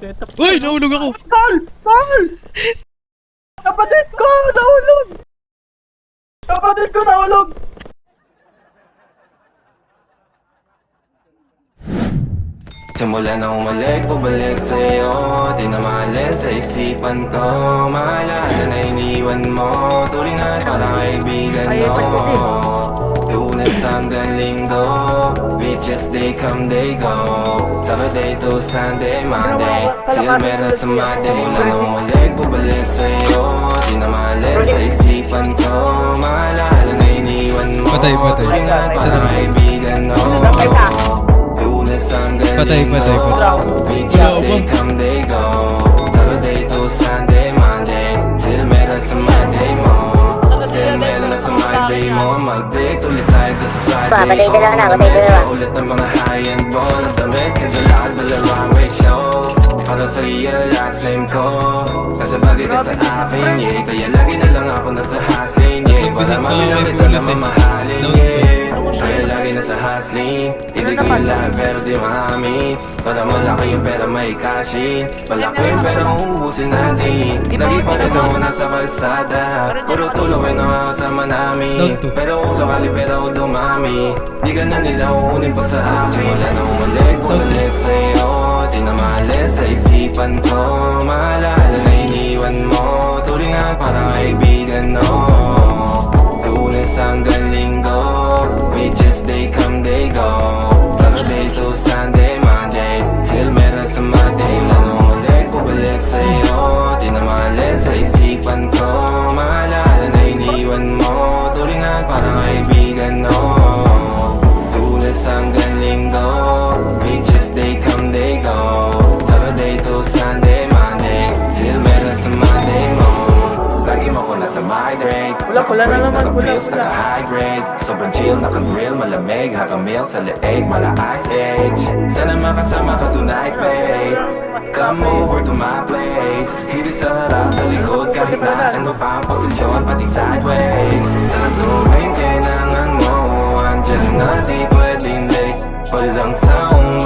Uy! Nahulog ako! Call! Call! Kapatid ko! Nahulog! Kapatid ko nahulog! Simula na umalik, bumalik sa'yo. Di na maalis sa isipan ko. Maalala na iniwan mo. Turingan parang kaibigan mo. Lunes hanggang Linggo, beaches they come, they go. Saturday to Sunday, Monday, till meron sa Monday. Simula na umalik, bumalik sa'yo. Di na maalis sa isipan ko. Maalala na iniwan mo. Patay. Turingan parang kaibigan mo. Patay. Beaches they come, they go. Saturday to Sunday, Monday, till meron sa Monday mo. Till meron sa Monday mo. Mag-date ulit tayo to sa Friday ko. Namit ka ulit ng mga high-end ball. Damit ka sa lahat, wala runway show. Para sa iyo, last name ko. Kasi bagay ka sa akin, yeah. Kaya lagi na lang ako nasa hustling, yeah. Para mabilang ito na mamahalin, yeah. Kaya lagi nasa hustling. Hindi ko yung lahat pero di maamin. Para malaki yung pera may cashin. Palaki yung pera uubusin natin. Lagi pa rin ako nasa kalsada. Puro tulawin ang kasama namin. Pero kung sakali pera ko dumami, di ka na nila uunin pa sa akin. Simula na bumalik sa'yo. Di na maalis sa isipan ko. Maalala na iniwan mo. Turingan parang kaibigan mo. Lunes hanggang Linggo, beaches they come, they go. Saturday to Sunday, Monday, till meron sa Monday. Ulit, bumalik sa'yo. Di na maalis sa isipan ko. Maalala na iniwan mo. Turingan parang kaibigan mo. Lunes hanggang Linggo, beaches they come, they go. Saturday to Sunday, Monday, till meron sa Monday mo. Lagi mo ko nasa migrate. Wala na naman, Naka-pills, naka-high grade. Sobrang chill, naka-grill, malamig. Half a meal sa leeg, mala ice age. Sana makasama ka tonight, babe. Come over to my place. Hirit sa harap, sa likod. Kahit na ano pa ang posisyon, pati sideways. Sa tuwing kailangan mo, andyan na di pwedeng late. Walang saong